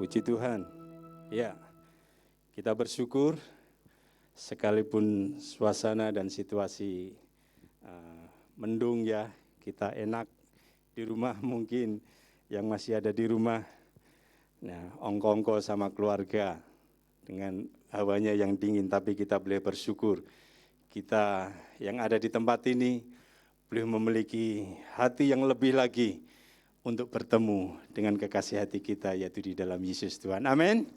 Puji Tuhan. Ya, kita bersyukur sekalipun suasana dan situasi mendung ya, kita enak di rumah mungkin yang masih ada di rumah. Nah, ongko-ongko sama keluarga dengan hawanya yang dingin, tapi kita boleh bersyukur. Kita yang ada di tempat ini boleh memiliki hati yang lebih lagi untuk bertemu dengan kekasih hati kita, yaitu di dalam Yesus Tuhan. Amin.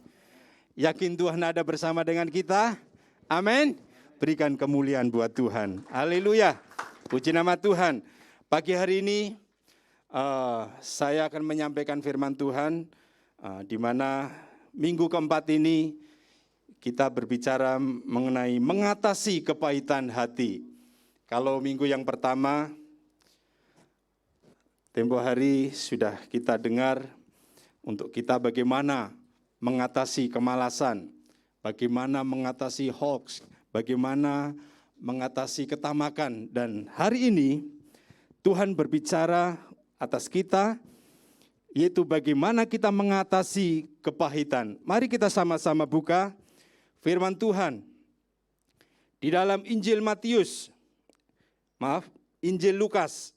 Yakin Tuhan ada bersama dengan kita? Amin. Berikan kemuliaan buat Tuhan. Haleluya. Puji nama Tuhan. Pagi hari ini saya akan menyampaikan firman Tuhan, di mana minggu keempat ini kita berbicara mengenai mengatasi kepahitan hati. Kalau minggu yang pertama, tempo hari sudah kita dengar untuk kita bagaimana mengatasi kemalasan, bagaimana mengatasi hoax, bagaimana mengatasi ketamakan. Dan hari ini Tuhan berbicara atas kita, yaitu bagaimana kita mengatasi kepahitan. Mari kita sama-sama buka firman Tuhan di dalam Injil Lukas.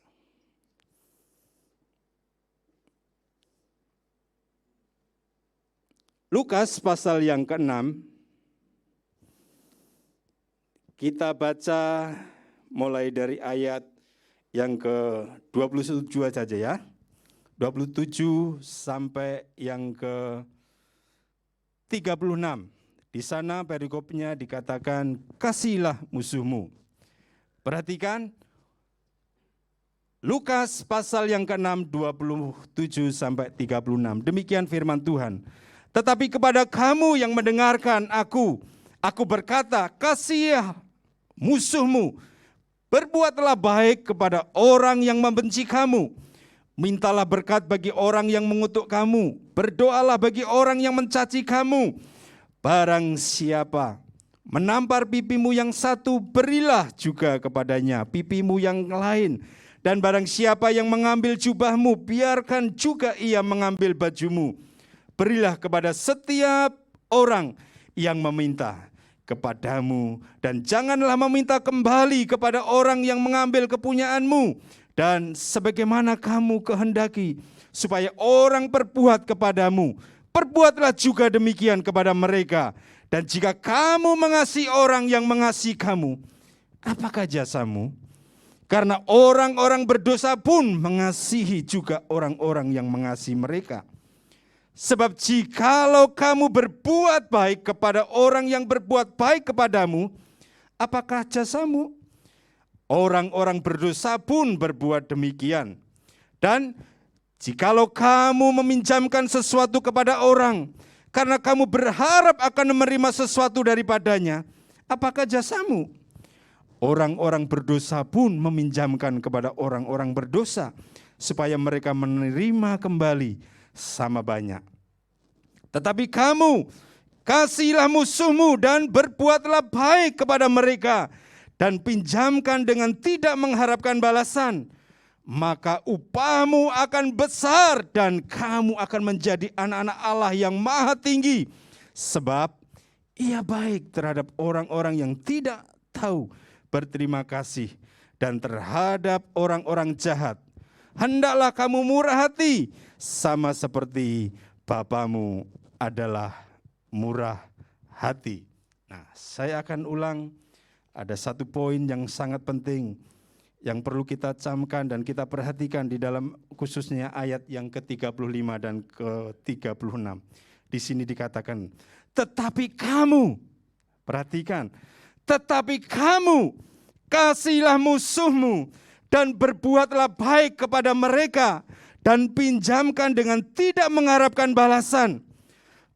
Lukas pasal yang ke-6, kita baca mulai dari ayat yang ke-27 saja ya. 27 sampai yang ke-36. Di sana perikopnya dikatakan, kasihilah musuhmu. Perhatikan, Lukas pasal yang ke-6, 27 sampai 36. Demikian firman Tuhan. Tetapi kepada kamu yang mendengarkan aku berkata, kasihilah musuhmu, berbuatlah baik kepada orang yang membenci kamu, mintalah berkat bagi orang yang mengutuk kamu, berdoalah bagi orang yang mencaci kamu. Barang siapa menampar pipimu yang satu, berilah juga kepadanya pipimu yang lain. Dan barang siapa yang mengambil jubahmu, biarkan juga ia mengambil bajumu. Berilah kepada setiap orang yang meminta kepadamu, dan janganlah meminta kembali kepada orang yang mengambil kepunyaanmu. Dan sebagaimana kamu kehendaki supaya orang perbuat kepadamu, perbuatlah juga demikian kepada mereka. Dan jika kamu mengasihi orang yang mengasihi kamu, apakah jasamu? Karena orang-orang berdosa pun mengasihi juga orang-orang yang mengasihi mereka. Sebab jikalau kamu berbuat baik kepada orang yang berbuat baik kepadamu, apakah jasamu? Orang-orang berdosa pun berbuat demikian. Dan jikalau kamu meminjamkan sesuatu kepada orang, karena kamu berharap akan menerima sesuatu daripadanya, apakah jasamu? Orang-orang berdosa pun meminjamkan kepada orang-orang berdosa, supaya mereka menerima kembali sama banyak. Tetapi kamu kasihilah musuhmu dan berbuatlah baik kepada mereka, dan pinjamkan dengan tidak mengharapkan balasan, maka upahmu akan besar dan kamu akan menjadi anak-anak Allah yang maha tinggi. Sebab ia baik terhadap orang-orang yang tidak tahu berterima kasih, dan terhadap orang-orang jahat hendaklah kamu murah hati, sama seperti Bapamu adalah murah hati. Nah, saya akan ulang, ada satu poin yang sangat penting yang perlu kita camkan dan kita perhatikan di dalam khususnya ayat yang ke-35 dan ke-36. Di sini dikatakan, tetapi kamu, perhatikan, tetapi kamu kasihilah musuhmu dan berbuatlah baik kepada mereka, dan pinjamkan dengan tidak mengharapkan balasan,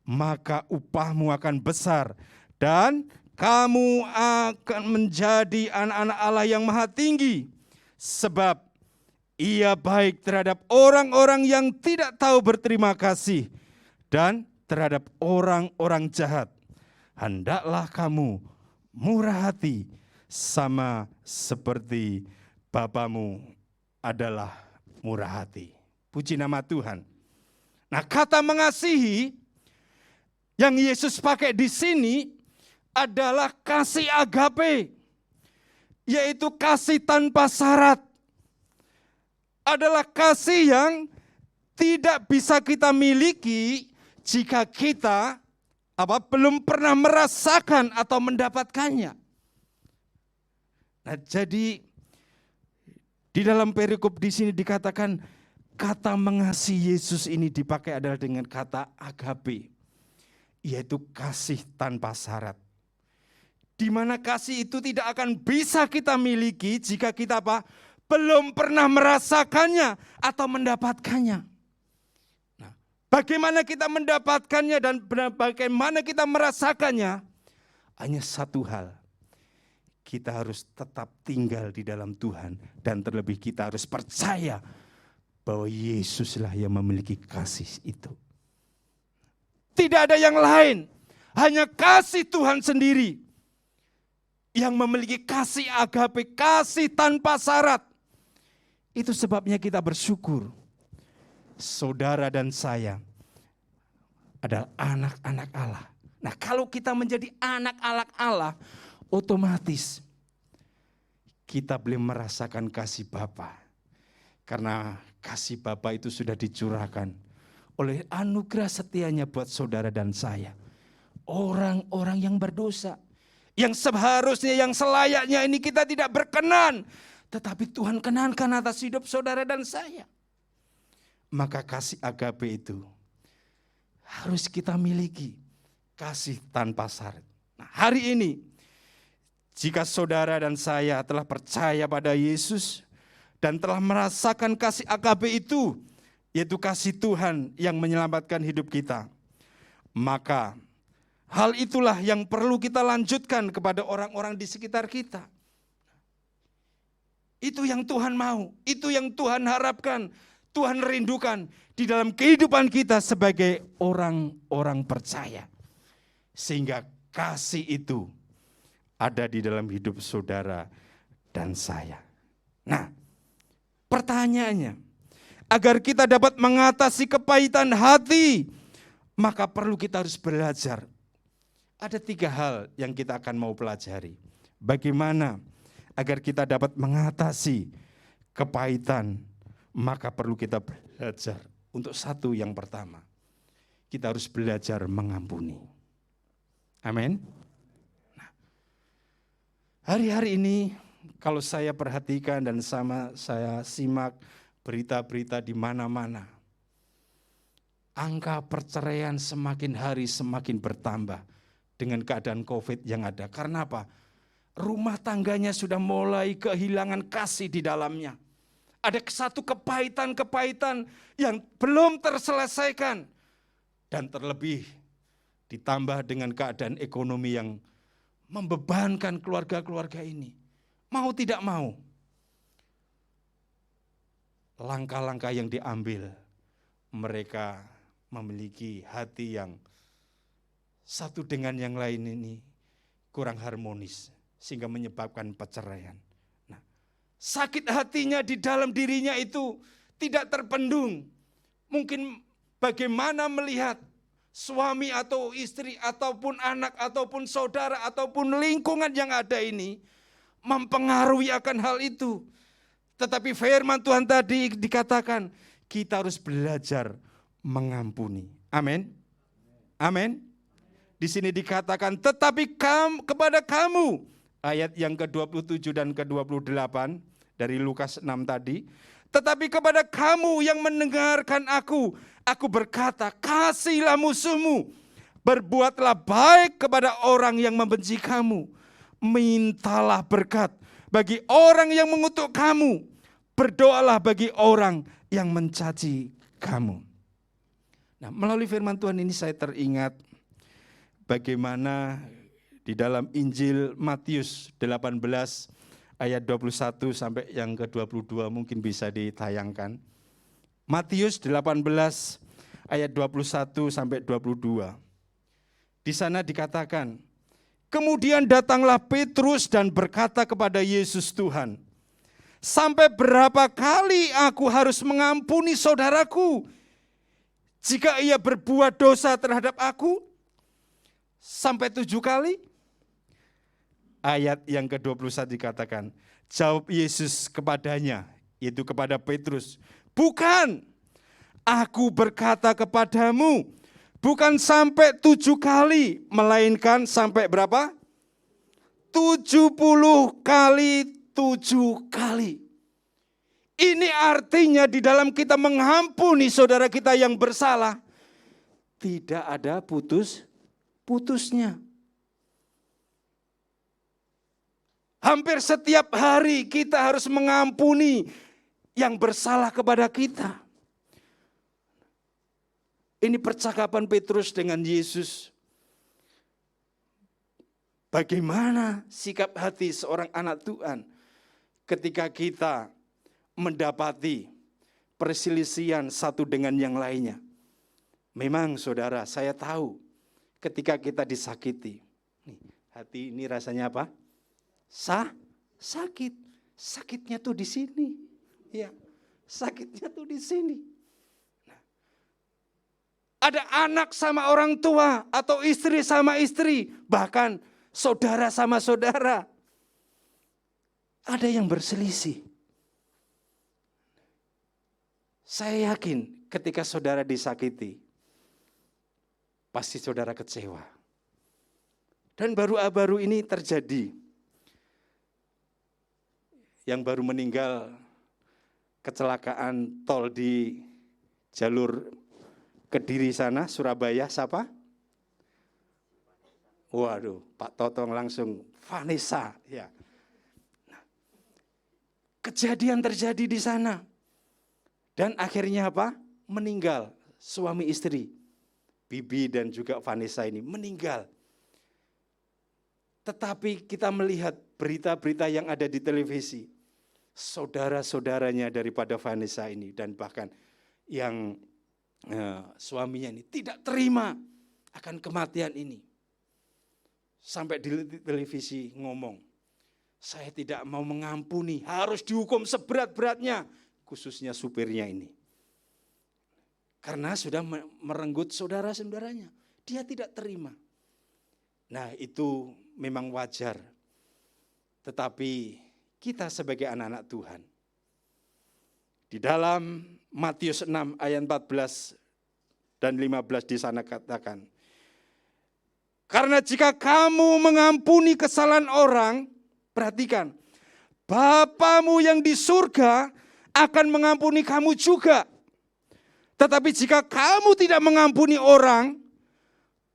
maka upahmu akan besar dan kamu akan menjadi anak-anak Allah yang maha tinggi. Sebab ia baik terhadap orang-orang yang tidak tahu berterima kasih, dan terhadap orang-orang jahat hendaklah kamu murah hati, sama seperti Bapamu adalah murah hati. Puji nama Tuhan. Nah, kata mengasihi Yang Yesus pakai di sini adalah kasih agape, yaitu kasih tanpa syarat. Adalah kasih yang tidak bisa kita miliki jika kita belum pernah merasakan atau mendapatkannya. Nah, jadi di dalam perikop di sini dikatakan kata mengasihi Yesus ini dipakai adalah dengan kata agape, yaitu kasih tanpa syarat. Di mana kasih itu tidak akan bisa kita miliki jika kita belum pernah merasakannya atau mendapatkannya. Nah, bagaimana kita mendapatkannya dan bagaimana kita merasakannya? Hanya satu hal. Kita harus tetap tinggal di dalam Tuhan dan terlebih kita harus percaya bahwa Yesuslah yang memiliki kasih itu. Tidak ada yang lain, hanya kasih Tuhan sendiri yang memiliki kasih agape, kasih tanpa syarat. Itu sebabnya kita bersyukur. Saudara dan saya adalah anak-anak Allah. Nah, kalau kita menjadi anak-anak Allah, otomatis kita boleh merasakan kasih Bapa. Karena kasih Bapa itu sudah dicurahkan oleh anugerah setianya buat saudara dan saya. Orang-orang yang berdosa, yang seharusnya, yang selayaknya ini kita tidak berkenan. Tetapi Tuhan kenankan atas hidup saudara dan saya. Maka kasih agape itu harus kita miliki. Kasih tanpa syarat. Nah, hari ini, jika saudara dan saya telah percaya pada Yesus dan telah merasakan kasih agape itu, yaitu kasih Tuhan yang menyelamatkan hidup kita, maka hal itulah yang perlu kita lanjutkan kepada orang-orang di sekitar kita. Itu yang Tuhan mau, itu yang Tuhan harapkan, Tuhan rindukan di dalam kehidupan kita sebagai orang-orang percaya. Sehingga kasih itu ada di dalam hidup saudara dan saya. Nah, pertanyaannya, agar kita dapat mengatasi kepahitan hati, maka perlu kita harus belajar. Ada 3 hal yang kita akan mau pelajari. Bagaimana agar kita dapat mengatasi kepahitan, maka perlu kita belajar. Untuk satu, yang pertama, kita harus belajar mengampuni. Amin. Nah, hari-hari ini kalau saya perhatikan dan saya simak berita-berita di mana-mana, angka perceraian semakin hari semakin bertambah dengan keadaan COVID yang ada. Karena apa? Rumah tangganya sudah mulai kehilangan kasih di dalamnya. Ada satu kepahitan-kepahitan yang belum terselesaikan. Dan terlebih ditambah dengan keadaan ekonomi yang membebankan keluarga-keluarga ini. Mau tidak mau, langkah-langkah yang diambil, mereka memiliki hati yang satu dengan yang lain ini kurang harmonis, sehingga menyebabkan perceraian. Nah, sakit hatinya di dalam dirinya itu tidak terpendung. Mungkin bagaimana melihat suami atau istri ataupun anak ataupun saudara ataupun lingkungan yang ada ini mempengaruhi akan hal itu. Tetapi firman Tuhan tadi dikatakan kita harus belajar mengampuni. Amin. Amin. Di sini dikatakan tetapi kepada kamu, ayat yang ke-27 dan ke-28 dari Lukas 6 tadi. Tetapi kepada kamu yang mendengarkan aku berkata, kasihilah musuhmu, berbuatlah baik kepada orang yang membenci kamu, mintalah berkat bagi orang yang mengutuk kamu, berdoalah bagi orang yang mencaci kamu. Nah, melalui firman Tuhan ini saya teringat bagaimana di dalam Injil Matius 18 ayat 21 sampai yang ke-22 mungkin bisa ditayangkan. Matius 18 ayat 21 sampai 22. Di sana dikatakan, kemudian datanglah Petrus dan berkata kepada Yesus Tuhan, sampai berapa kali aku harus mengampuni saudaraku jika ia berbuat dosa terhadap aku? sampai 7 kali? Ayat yang ke-21 dikatakan, jawab Yesus kepadanya, yaitu kepada Petrus, bukan, aku berkata kepadamu, bukan sampai 7 kali, melainkan sampai berapa? 70 kali 7 kali. Ini artinya di dalam kita mengampuni saudara kita yang bersalah, tidak ada putusnya. Hampir setiap hari kita harus mengampuni yang bersalah kepada kita. Ini percakapan Petrus dengan Yesus. Bagaimana sikap hati seorang anak Tuhan ketika kita mendapati perselisihan satu dengan yang lainnya. Memang saudara, saya tahu ketika kita disakiti, hati ini rasanya apa? Sakit. Sakitnya tuh di sini. Ya, sakitnya tuh di sini. Nah, ada anak sama orang tua atau istri sama istri, bahkan saudara sama saudara. Ada yang berselisih. Saya yakin ketika saudara disakiti, pasti saudara kecewa. Dan baru-baru ini terjadi. Yang baru meninggal kecelakaan tol di jalur Kediri sana, Surabaya, siapa? Waduh, Pak Totong langsung, Vanessa. Ya. Nah, kejadian terjadi di sana. Dan akhirnya apa? Meninggal suami istri. Bibi dan juga Vanessa ini meninggal. Tetapi kita melihat berita-berita yang ada di televisi. Saudara-saudaranya daripada Vanessa ini dan bahkan yang suaminya ini tidak terima akan kematian ini. Sampai di televisi ngomong, saya tidak mau mengampuni, harus dihukum seberat-beratnya, khususnya supirnya ini. Karena sudah merenggut saudara-saudaranya, dia tidak terima. Nah, itu memang wajar. Tetapi kita sebagai anak-anak Tuhan, di dalam Matius 6 ayat 14 dan 15 di sana katakan, karena jika kamu mengampuni kesalahan orang, perhatikan, Bapamu yang di surga akan mengampuni kamu juga. Tetapi jika kamu tidak mengampuni orang,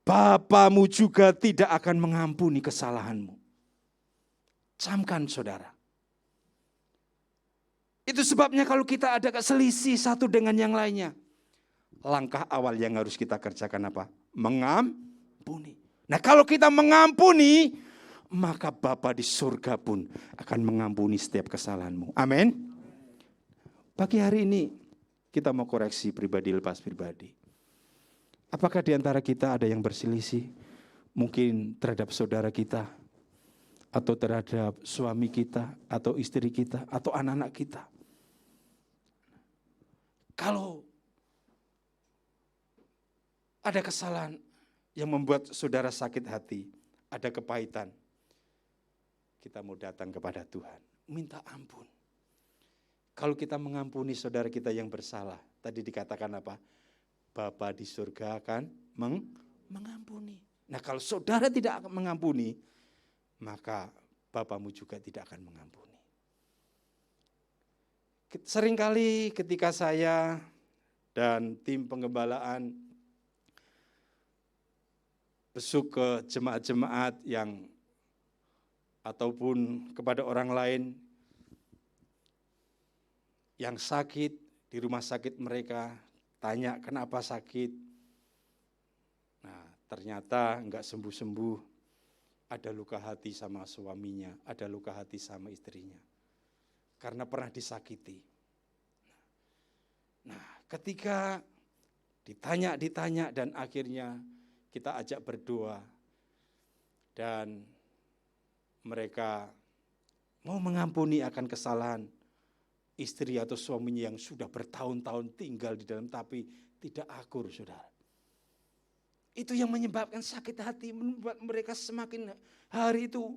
Bapamu juga tidak akan mengampuni kesalahanmu. Camkan saudara. Itu sebabnya kalau kita ada selisih satu dengan yang lainnya, langkah awal yang harus kita kerjakan apa? Mengampuni. Nah, kalau kita mengampuni, maka Bapa di surga pun akan mengampuni setiap kesalahanmu. Amin. Pagi hari ini kita mau koreksi pribadi lepas pribadi. Apakah di antara kita ada yang berselisih? Mungkin terhadap saudara kita, atau terhadap suami kita, atau istri kita, atau anak-anak kita. Kalau ada kesalahan yang membuat saudara sakit hati, ada kepahitan, kita mau datang kepada Tuhan, minta ampun. Kalau kita mengampuni saudara kita yang bersalah, tadi dikatakan apa? Bapa di surga akan mengampuni. Nah, kalau saudara tidak akan mengampuni, maka Bapamu juga tidak akan mengampuni. Seringkali ketika saya dan tim pengembalaan besuk ke jemaat-jemaat yang ataupun kepada orang lain yang sakit di rumah sakit mereka, tanya kenapa sakit. Nah, ternyata enggak sembuh-sembuh, ada luka hati sama suaminya, ada luka hati sama istrinya. Karena pernah disakiti. Nah, ketika ditanya dan akhirnya kita ajak berdoa dan mereka mau mengampuni akan kesalahan istri atau suaminya yang sudah bertahun-tahun tinggal di dalam tapi tidak akur, saudara. Itu yang menyebabkan sakit hati, membuat mereka semakin hari itu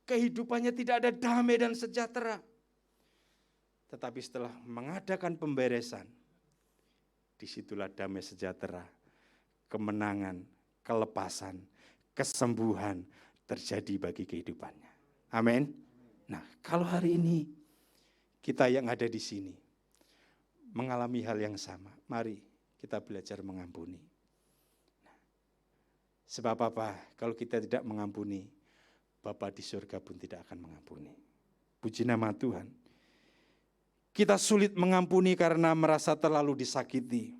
kehidupannya tidak ada damai dan sejahtera. Tetapi setelah mengadakan pemberesan, disitulah damai sejahtera, kemenangan, kelepasan, kesembuhan terjadi bagi kehidupannya. Amin. Nah, kalau hari ini kita yang ada di sini mengalami hal yang sama, mari kita belajar mengampuni. Sebab apa? Kalau kita tidak mengampuni, Bapa di surga pun tidak akan mengampuni. Puji nama Tuhan. Kita sulit mengampuni karena merasa terlalu disakiti.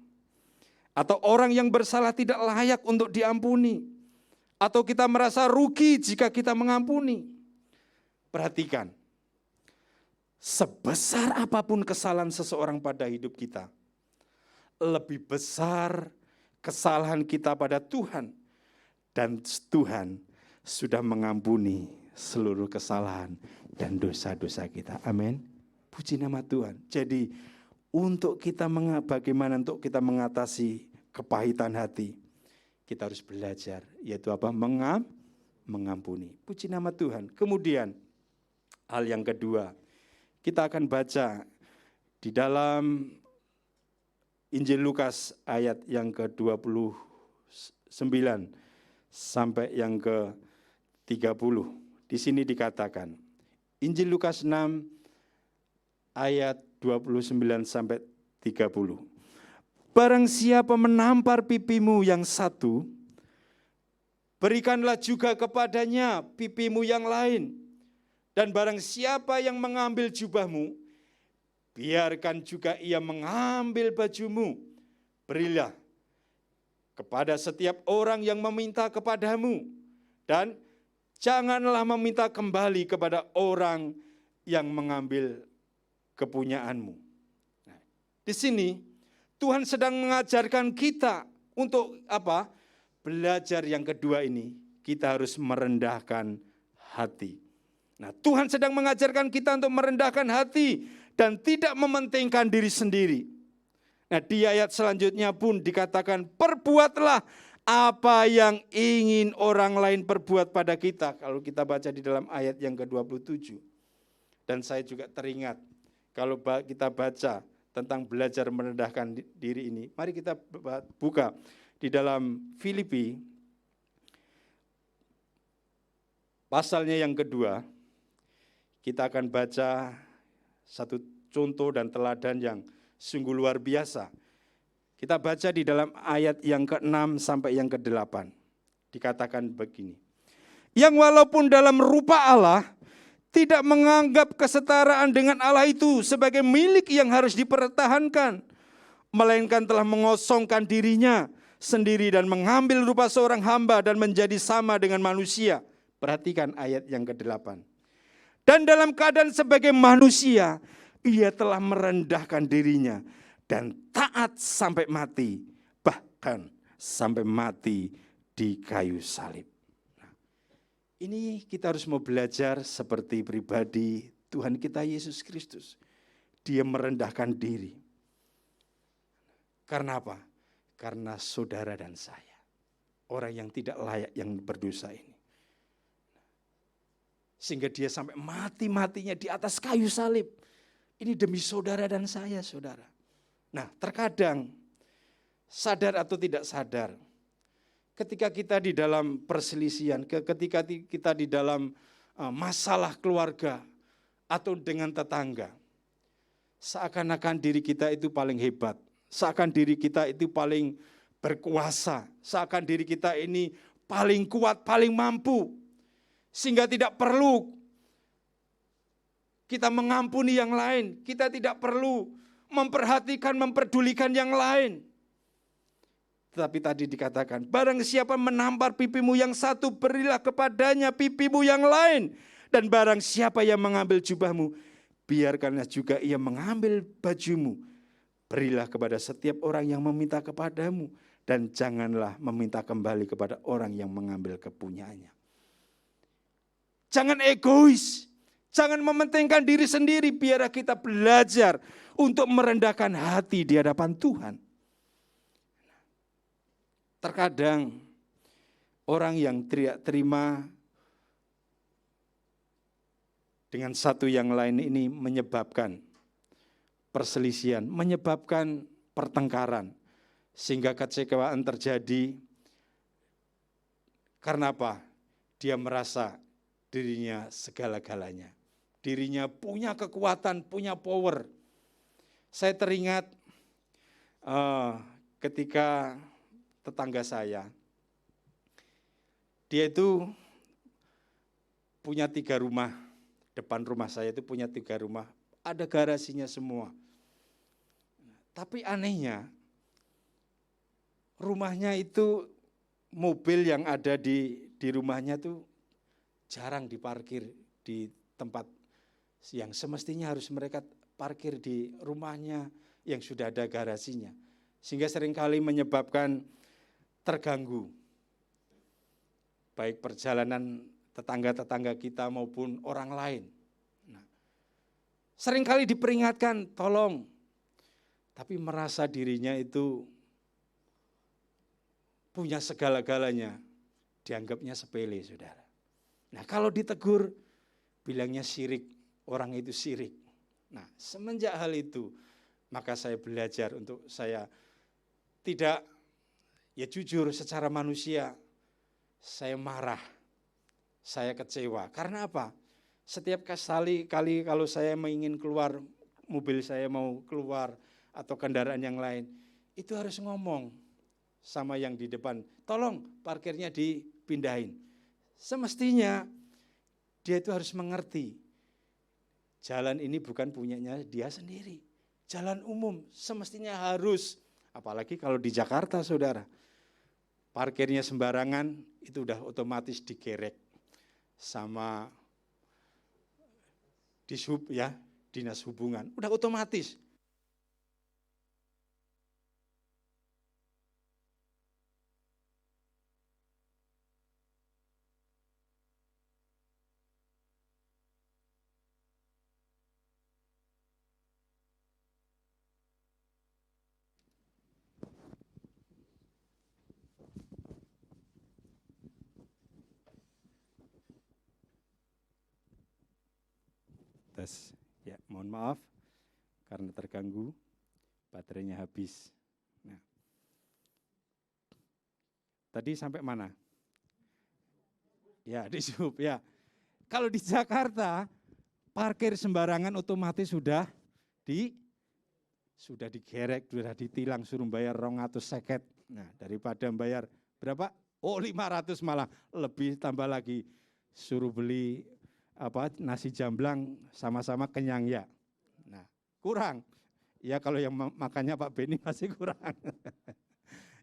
Atau orang yang bersalah tidak layak untuk diampuni. Atau kita merasa rugi jika kita mengampuni. Perhatikan, sebesar apapun kesalahan seseorang pada hidup kita, lebih besar kesalahan kita pada Tuhan. Dan Tuhan sudah mengampuni seluruh kesalahan dan dosa-dosa kita. Amin. Puji nama Tuhan. Jadi bagaimana untuk kita mengatasi kepahitan hati, kita harus belajar, yaitu apa? Mengampuni. Puji nama Tuhan. Kemudian hal yang kedua, kita akan baca di dalam Injil Lukas ayat yang ke-29 sampai yang ke-30. Di sini dikatakan, Injil Lukas 6 ayat 29 sampai 30. Barang siapa menampar pipimu yang satu, berikanlah juga kepadanya pipimu yang lain. Dan barang siapa yang mengambil jubahmu, biarkan juga ia mengambil bajumu. Berilah kepada setiap orang yang meminta kepadamu, dan janganlah meminta kembali kepada orang yang mengambil kepunyaanmu. Nah, di sini Tuhan sedang mengajarkan kita untuk apa? Belajar yang kedua ini, kita harus merendahkan hati. Nah, Tuhan sedang mengajarkan kita untuk merendahkan hati dan tidak mementingkan diri sendiri. Nah, di ayat selanjutnya pun dikatakan, perbuatlah apa yang ingin orang lain perbuat pada kita. Kalau kita baca di dalam ayat yang ke-27. Dan saya juga teringat, kalau kita baca tentang belajar merendahkan diri ini, mari kita buka di dalam Filipi, pasalnya yang kedua, kita akan baca satu contoh dan teladan yang sungguh luar biasa. Kita baca di dalam ayat yang ke-6 sampai yang ke-8. Dikatakan begini. Yang walaupun dalam rupa Allah, tidak menganggap kesetaraan dengan Allah itu sebagai milik yang harus dipertahankan, melainkan telah mengosongkan dirinya sendiri dan mengambil rupa seorang hamba dan menjadi sama dengan manusia. Perhatikan ayat yang ke-8. Dan dalam keadaan sebagai manusia, ia telah merendahkan dirinya dan taat sampai mati, bahkan sampai mati di kayu salib. Nah, ini kita harus mau belajar seperti pribadi Tuhan kita Yesus Kristus. Dia merendahkan diri. Karena apa? Karena saudara dan saya, orang yang tidak layak, yang berdosa ini. Sehingga dia sampai mati-matinya di atas kayu salib. Ini demi saudara dan saya, saudara. Nah, terkadang sadar atau tidak sadar, ketika kita di dalam perselisihan, ketika kita di dalam masalah keluarga atau dengan tetangga, seakan-akan diri kita itu paling hebat, seakan diri kita itu paling berkuasa, seakan diri kita ini paling kuat, paling mampu, sehingga tidak perlu kita mengampuni yang lain, kita tidak perlu memperhatikan, memperdulikan yang lain. Tetapi tadi dikatakan, barang siapa menampar pipimu yang satu, berilah kepadanya pipimu yang lain. Dan barang siapa yang mengambil jubahmu, biarkanlah juga ia mengambil bajumu. Berilah kepada setiap orang yang meminta kepadamu, dan janganlah meminta kembali kepada orang yang mengambil kepunyaannya. Jangan egois. Jangan mementingkan diri sendiri, biarlah kita belajar untuk merendahkan hati di hadapan Tuhan. Terkadang orang yang tidak terima dengan satu yang lain ini menyebabkan perselisihan, menyebabkan pertengkaran, sehingga kekecewaan terjadi. Karena apa? Dia merasa dirinya segala-galanya. Dirinya punya kekuatan, punya power. Saya teringat ketika tetangga saya, dia itu punya 3 rumah. Depan rumah saya itu punya 3 rumah. Ada garasinya semua. Tapi anehnya, rumahnya itu mobil yang ada di rumahnya itu jarang diparkir di tempat yang semestinya harus mereka parkir di rumahnya yang sudah ada garasinya. Sehingga seringkali menyebabkan terganggu. Baik perjalanan tetangga-tetangga kita maupun orang lain. Nah, seringkali diperingatkan, tolong. Tapi merasa dirinya itu punya segala-galanya, dianggapnya sepele, saudara. Nah, kalau ditegur, bilangnya syirik, orang itu syirik. Nah, semenjak hal itu, maka saya belajar untuk saya tidak, ya jujur secara manusia, saya marah, saya kecewa. Karena apa? Setiap kali kalau saya ingin keluar, mobil saya mau keluar, atau kendaraan yang lain, itu harus ngomong sama yang di depan, tolong parkirnya dipindahin. Semestinya dia itu harus mengerti, jalan ini bukan punyanya dia sendiri. Jalan umum semestinya harus, apalagi kalau di Jakarta, saudara, parkirnya sembarangan, itu udah otomatis digerek sama dishub, ya, dinas hubungan, udah otomatis. Tes, ya, mohon maaf karena terganggu, baterainya habis. Nah, tadi sampai mana? Ya, di sub, ya. Kalau di Jakarta, parkir sembarangan otomatis sudah digerek, sudah ditilang, suruh bayar 250. Nah, daripada bayar berapa? Oh, 500 malah lebih, tambah lagi suruh beli nasi jamblang, sama-sama kenyang, ya. Nah, kurang. Ya kalau yang makannya Pak Beni masih kurang.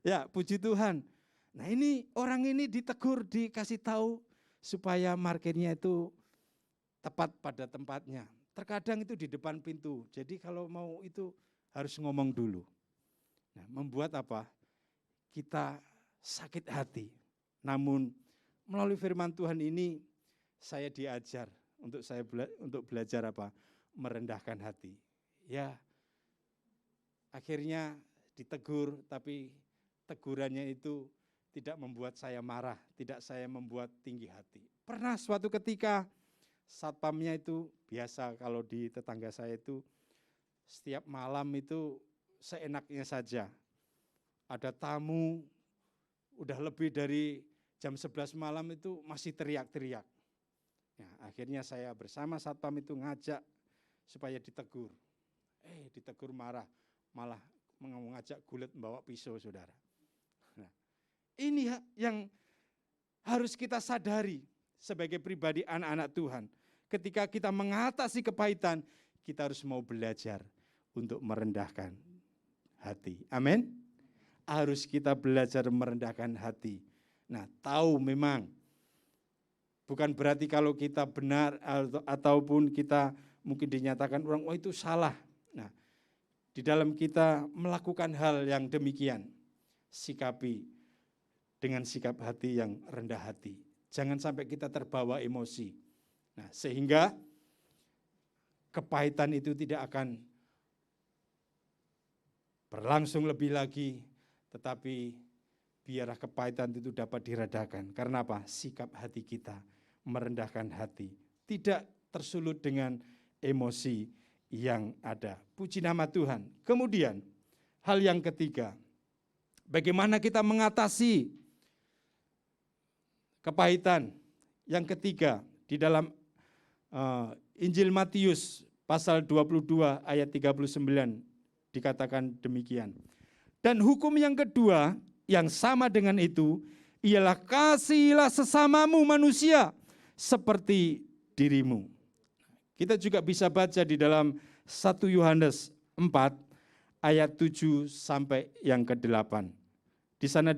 Ya, puji Tuhan. Nah, ini orang ini ditegur, dikasih tahu supaya parkirnya itu tepat pada tempatnya. Terkadang itu di depan pintu. Jadi kalau mau itu harus ngomong dulu. Nah, membuat apa? Kita sakit hati. Namun melalui firman Tuhan ini saya diajar untuk belajar apa? Merendahkan hati. Ya, akhirnya ditegur, tapi tegurannya itu tidak membuat saya marah, tidak saya membuat tinggi hati. Pernah suatu ketika satpamnya itu biasa kalau di tetangga saya itu setiap malam itu seenaknya saja. Ada tamu udah lebih dari jam 11 malam itu masih teriak-teriak. Ya, akhirnya saya bersama satpam itu ngajak supaya ditegur. Ditegur marah, malah mengajak gulet membawa pisau, saudara. Nah, ini yang harus kita sadari sebagai pribadi anak-anak Tuhan. Ketika kita mengatasi kepahitan, kita harus mau belajar untuk merendahkan hati. Amin. Harus kita belajar merendahkan hati. Nah, tahu memang bukan berarti kalau kita benar ataupun kita mungkin dinyatakan orang, oh itu salah. Nah, di dalam kita melakukan hal yang demikian, sikapi dengan sikap hati yang rendah hati. Jangan sampai kita terbawa emosi. Nah, sehingga kepahitan itu tidak akan berlangsung lebih lagi, tetapi biarlah kepahitan itu dapat diredakan. Karena apa? Sikap hati kita, merendahkan hati, tidak tersulut dengan emosi yang ada. Puji nama Tuhan. Kemudian, hal yang ketiga, bagaimana kita mengatasi kepahitan? Yang ketiga, di dalam Injil Matius pasal 22 ayat 39 dikatakan demikian. Dan hukum yang kedua yang sama dengan itu ialah kasihilah sesamamu manusia seperti dirimu. Kita juga bisa baca di dalam 1 Yohanes 4 ayat 7 sampai yang ke-8. Di sana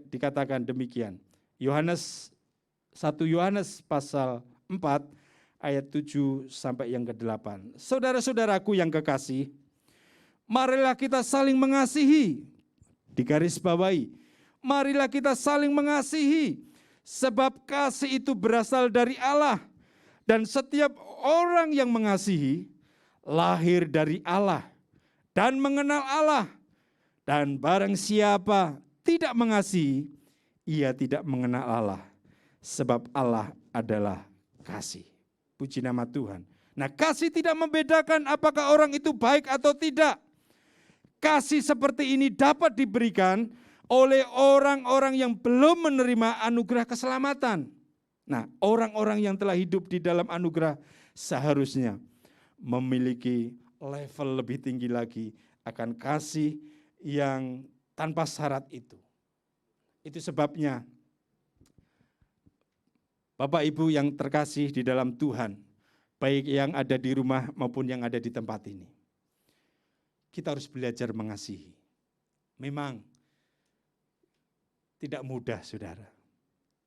dikatakan demikian. 1 Yohanes pasal 4 ayat 7 sampai yang ke-8. Saudara-saudaraku yang kekasih, marilah kita saling mengasihi. Digarisbawahi, marilah kita saling mengasihi, sebab kasih itu berasal dari Allah. Dan setiap orang yang mengasihi, lahir dari Allah dan mengenal Allah. Dan barang siapa tidak mengasihi, ia tidak mengenal Allah, sebab Allah adalah kasih. Puji nama Tuhan. Nah, kasih tidak membedakan apakah orang itu baik atau tidak. Kasih seperti ini dapat diberikan oleh orang-orang yang belum menerima anugerah keselamatan. Nah, orang-orang yang telah hidup di dalam anugerah seharusnya memiliki level lebih tinggi lagi akan kasih yang tanpa syarat itu. Itu sebabnya Bapak Ibu yang terkasih di dalam Tuhan, baik yang ada di rumah maupun yang ada di tempat ini, kita harus belajar mengasihi. Memang tidak mudah, saudara.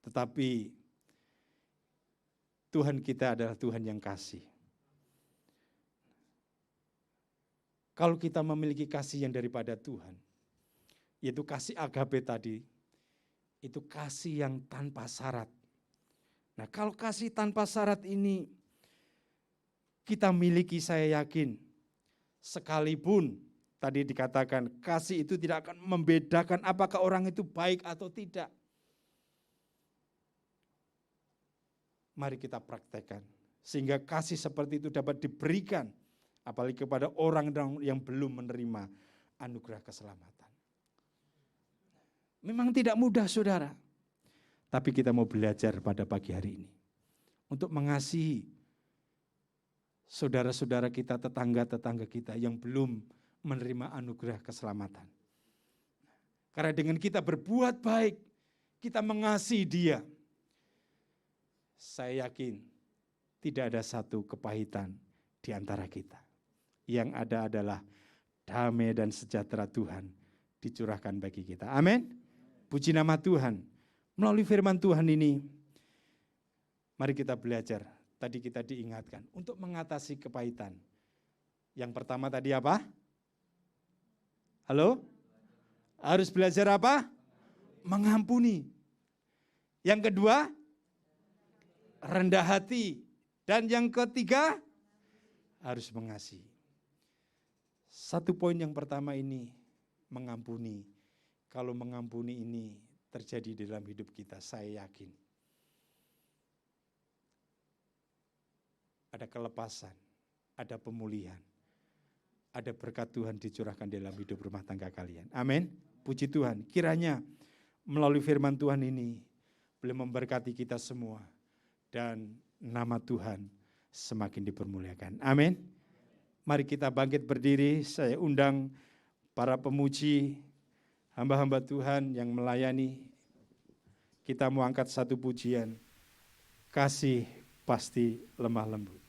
Tetapi Tuhan kita adalah Tuhan yang kasih. Kalau kita memiliki kasih yang daripada Tuhan, yaitu kasih agape tadi, itu kasih yang tanpa syarat. Nah, kalau kasih tanpa syarat ini kita miliki, saya yakin, sekalipun tadi dikatakan kasih itu tidak akan membedakan apakah orang itu baik atau tidak. Mari kita praktekkan sehingga kasih seperti itu dapat diberikan apalagi kepada orang yang belum menerima anugerah keselamatan. Memang tidak mudah, saudara. Tapi kita mau belajar pada pagi hari ini untuk mengasihi saudara-saudara kita, tetangga-tetangga kita yang belum menerima anugerah keselamatan. Karena dengan kita berbuat baik, kita mengasihi dia. Saya yakin tidak ada satu kepahitan di antara kita. Yang ada adalah damai dan sejahtera Tuhan dicurahkan bagi kita. Amin. Puji nama Tuhan. Melalui firman Tuhan ini, mari kita belajar. Tadi kita diingatkan untuk mengatasi kepahitan. Yang pertama tadi apa? Halo? Harus belajar apa? Mengampuni. Yang kedua, rendah hati. Dan yang ketiga, harus mengasihi. Satu poin yang pertama ini, mengampuni. Kalau mengampuni ini terjadi dalam hidup kita, saya yakin ada kelepasan, ada pemulihan, ada berkat Tuhan dicurahkan dalam hidup rumah tangga kalian. Amin. Puji Tuhan. Kiranya melalui firman Tuhan ini boleh memberkati kita semua dan nama Tuhan semakin dipermuliakan. Amin. Mari kita bangkit berdiri. Saya undang para pemuji, hamba-hamba Tuhan yang melayani. Kita mau angkat satu pujian. Kasih pasti lemah lembut.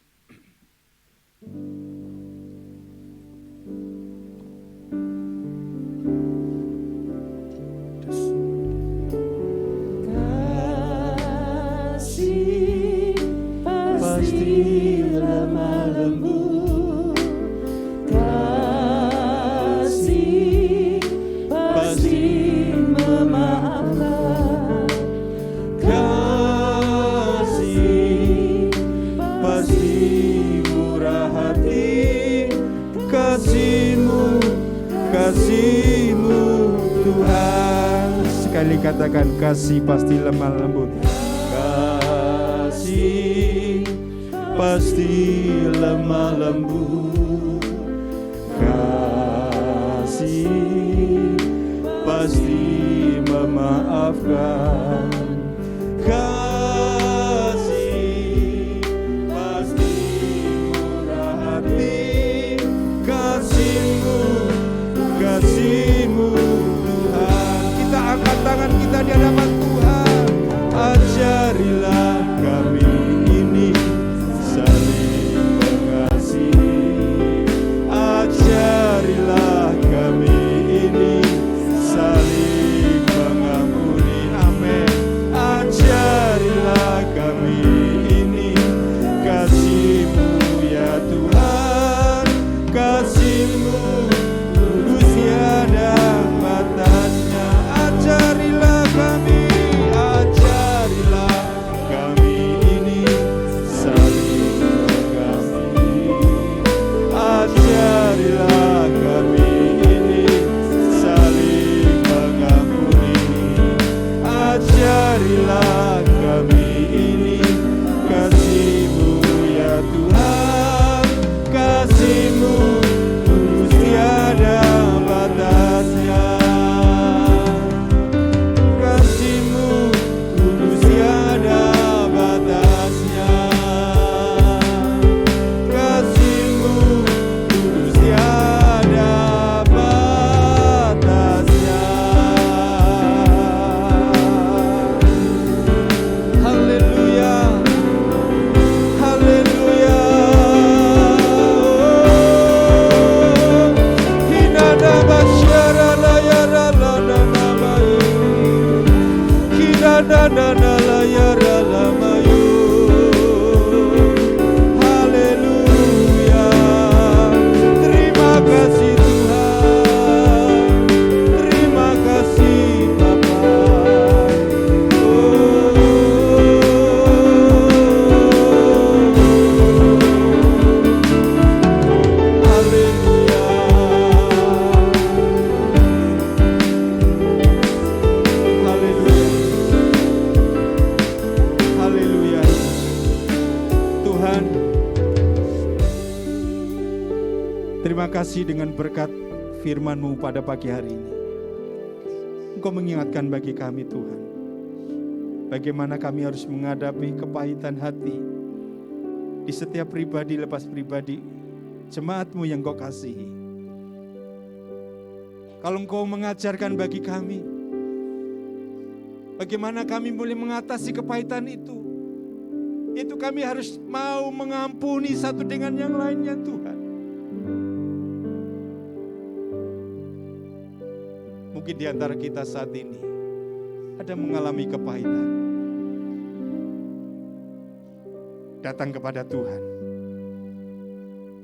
Kasih pasti lemah lembut. Kasih pasti memaafkan. Kasih pasti murah hati. Kasih-Mu Tuhan. sekali katakan, kasih pasti lemah lembut. Kasih pasti lemah lembut. Kasih pasti memaafkan. Kasih pasti murah hati. Kasih-Mu Tuhan. Kita angkat tangan kita di hadapan Tuhan. Ajarilah kami ini saling mengasihi. Ajarilah kami ini saling mengampuni. Amin. Ajarilah kami ini kasih-Mu ya Tuhan. Kasih-Mu kudus tiada batasnya. Ajarilah kami ini saling mengasihi. Ajarilah kami ini saling mengampuni. Ajarilah kami ini kasih-Mu ya Tuhan. Kasih-Mu kudus tiada batasnya. Kasih-Mu kudus tiada batasnya. Kasih-Mu kudus tiada batasnya. Haleluya. Haleluya. Hinada basyara la yara la namayu. Hinada la yara la mayu. Haleluya. Terima kasih Tuhan. Terima kasih Bapa. Haleluya. Haleluya. Haleluya. Tuhan, terima kasih dengan berkat firman-Mu pada pagi hari ini. Engkau mengingatkan bagi kami Tuhan, bagaimana kami harus menghadapi kepahitan hati di setiap pribadi lepas pribadi, jemaat-Mu yang Engkau kasihi. Kalau Engkau mengajarkan bagi kami, bagaimana kami boleh mengatasi kepahitan itu kami harus mau mengampuni satu dengan yang lainnya Tuhan. Mungkin di antara kita saat ini ada mengalami kepahitan. Datang kepada Tuhan.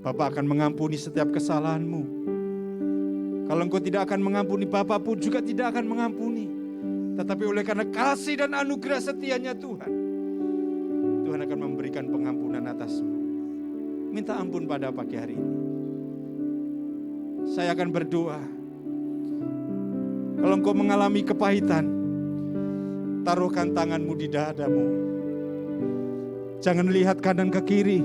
Bapa akan mengampuni setiap kesalahanmu. Kalau engkau tidak akan mengampuni, Bapa pun juga tidak akan mengampuni. Tetapi oleh karena kasih dan anugerah setianya Tuhan, Tuhan akan memberikan pengampunan atasmu. Minta ampun pada pagi hari ini. Saya akan berdoa. Kalau engkau mengalami kepahitan, taruhkan tanganmu di dadamu. Jangan lihat kanan ke kiri.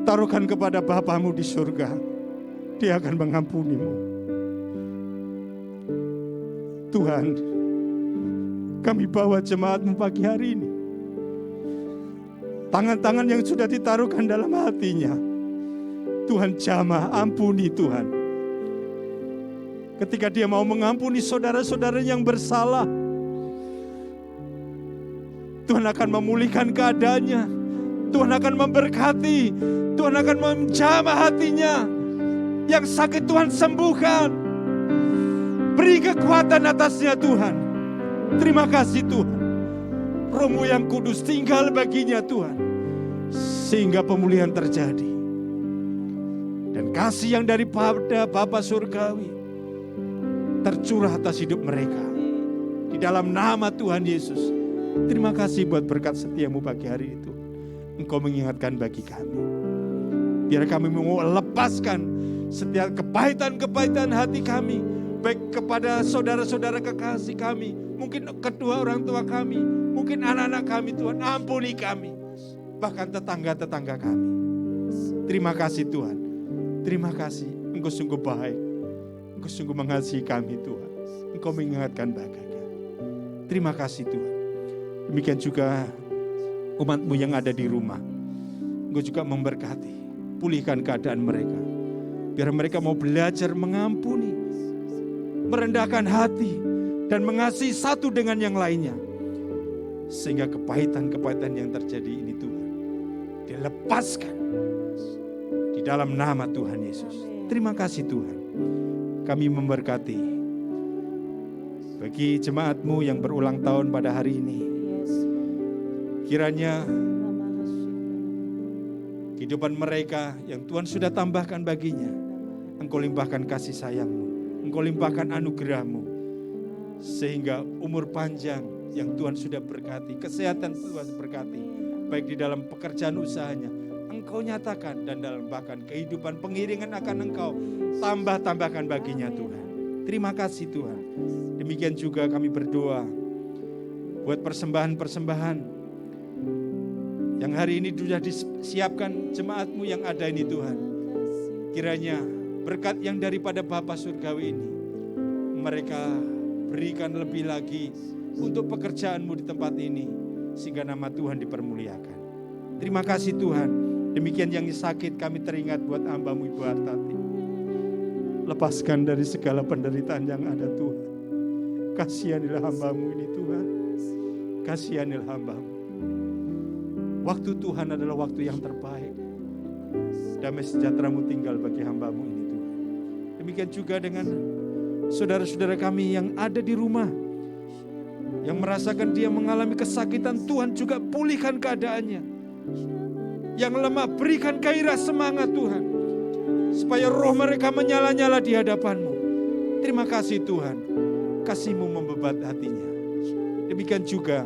Taruhkan kepada Bapamu di surga. Dia akan mengampunimu. Tuhan, kami bawa jemaat-Mu pagi hari ini. Tangan-tangan yang sudah ditaruhkan dalam hatinya, Tuhan jamah, ampuni Tuhan. Ketika dia mau mengampuni saudara-saudara yang bersalah, Tuhan akan memulihkan keadaannya. Tuhan akan memberkati. Tuhan akan menjamah hatinya. Yang sakit Tuhan sembuhkan. Beri kekuatan atasnya Tuhan. Terima kasih Tuhan. Roh-Mu yang kudus tinggal baginya Tuhan. Sehingga pemulihan terjadi. Dan kasih yang daripada Bapa Surgawi tercurah atas hidup mereka. Di dalam nama Tuhan Yesus. Terima kasih buat berkat setia-Mu pagi hari itu. Engkau mengingatkan bagi kami. Biar kami mau lepaskan setiap kepahitan-kepahitan hati kami. baik kepada saudara-saudara kekasih kami, mungkin kedua orang tua kami, mungkin anak-anak kami Tuhan, ampuni kami, bahkan tetangga-tetangga kami. Terima kasih Tuhan, terima kasih, Engkau sungguh baik, Engkau sungguh mengasihi kami Tuhan, Engkau mengingatkan bahagia. Terima kasih Tuhan. Demikian juga umat-Mu yang ada di rumah, Engkau juga memberkati, pulihkan keadaan mereka, biar mereka mau belajar mengampuni, merendahkan hati, dan mengasihi satu dengan yang lainnya. Sehingga kepahitan-kepahitan yang terjadi ini Tuhan dilepaskan di dalam nama Tuhan Yesus. Terima kasih Tuhan. Kami memberkati bagi jemaat-Mu yang berulang tahun pada hari ini. Kiranya kehidupan mereka yang Tuhan sudah tambahkan baginya, Engkau limpahkan kasih sayang-Mu, Engkau limpahkan anugerah-Mu, sehingga umur panjang yang Tuhan sudah berkati, kesehatan Tuhan berkati, baik di dalam pekerjaan usahanya, Engkau nyatakan, dan dalam bahkan kehidupan pengiringan akan Engkau tambahkan baginya Tuhan. Terima kasih Tuhan. Demikian juga kami berdoa buat persembahan-persembahan yang hari ini sudah disiapkan jemaat-Mu yang ada ini Tuhan. Kiranya berkat yang daripada Bapa Surgawi ini mereka berikan lebih lagi untuk pekerjaan-Mu di tempat ini, sehingga nama Tuhan dipermuliakan. Terima kasih Tuhan. Demikian yang sakit kami teringat buat hamba-Mu Ibu Hartati. Lepaskan dari segala penderitaan yang ada Tuhan. Kasihanilah hamba-Mu ini Tuhan. Kasihanilah hamba-Mu. Waktu Tuhan adalah waktu yang terbaik. Damai sejahtera-Mu tinggal bagi hamba-Mu ini Tuhan. Demikian juga dengan saudara-saudara kami yang ada di rumah, yang merasakan dia mengalami kesakitan, Tuhan juga pulihkan keadaannya. Yang lemah berikan gairah semangat Tuhan, supaya roh mereka menyala-nyala di hadapan-Mu. Terima kasih Tuhan, kasih-Mu membebat hatinya. Demikian juga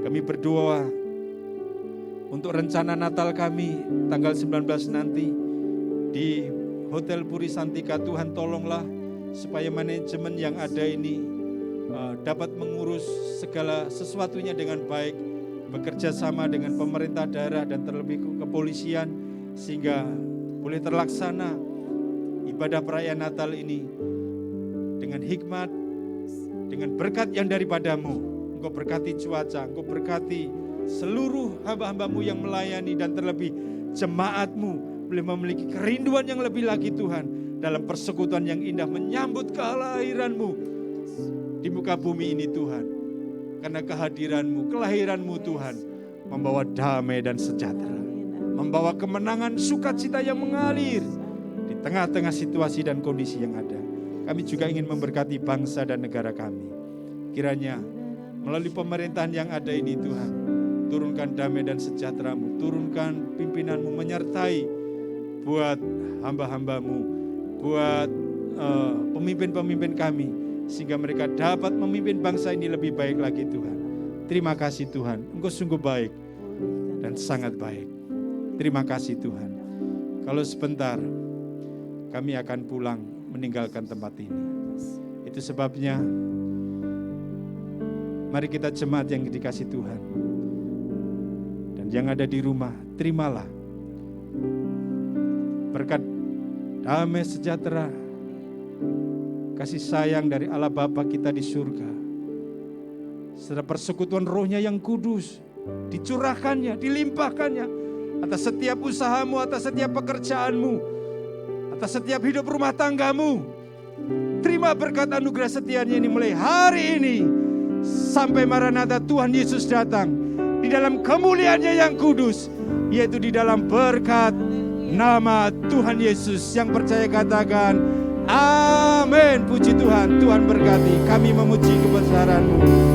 kami berdoa untuk rencana Natal kami tanggal 19 nanti di Hotel Puri Santika. Tuhan tolonglah supaya manajemen yang ada ini dapat mengurus segala sesuatunya dengan baik, bekerja sama dengan pemerintah daerah dan terlebih kepolisian, sehingga boleh terlaksana ibadah perayaan Natal ini dengan hikmat, dengan berkat yang daripada-Mu. Engkau berkati cuaca, Engkau berkati seluruh hamba-hamba-Mu yang melayani, dan terlebih jemaat-Mu boleh memiliki kerinduan yang lebih lagi Tuhan, dalam persekutuan yang indah menyambut kelahiran-Mu di muka bumi ini Tuhan. Karena kehadiran-Mu, kelahiran-Mu Tuhan membawa damai dan sejahtera, membawa kemenangan, sukacita yang mengalir di tengah-tengah situasi dan kondisi yang ada. Kami juga ingin memberkati bangsa dan negara kami. Kiranya melalui pemerintahan yang ada ini Tuhan, turunkan damai dan sejahtera-Mu, turunkan pimpinan-Mu menyertai buat hamba-hamba-Mu, buat pemimpin-pemimpin kami, sehingga mereka dapat memimpin bangsa ini lebih baik lagi Tuhan. Terima kasih Tuhan, Engkau sungguh baik dan sangat baik. Terima kasih Tuhan. Kalau sebentar kami akan pulang meninggalkan tempat ini. Itu sebabnya mari kita jemaat yang dikasih Tuhan, dan yang ada di rumah, terimalah berkat damai sejahtera, kasih sayang dari Allah Bapa kita di surga, serta persekutuan Roh-Nya yang kudus, dicurahkannya, dilimpahkannya atas setiap usahamu, atas setiap pekerjaanmu, atas setiap hidup rumah tanggamu. Terima berkat anugerah setianya ini mulai hari ini sampai Maranatha Tuhan Yesus datang di dalam kemuliaannya yang kudus, yaitu di dalam berkat nama Tuhan Yesus. Yang percaya katakan amin. Puji Tuhan, Tuhan berkati. Kami memuji kebesaran-Mu.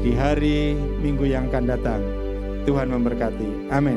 di hari Minggu yang akan datang. Tuhan memberkati. Amin.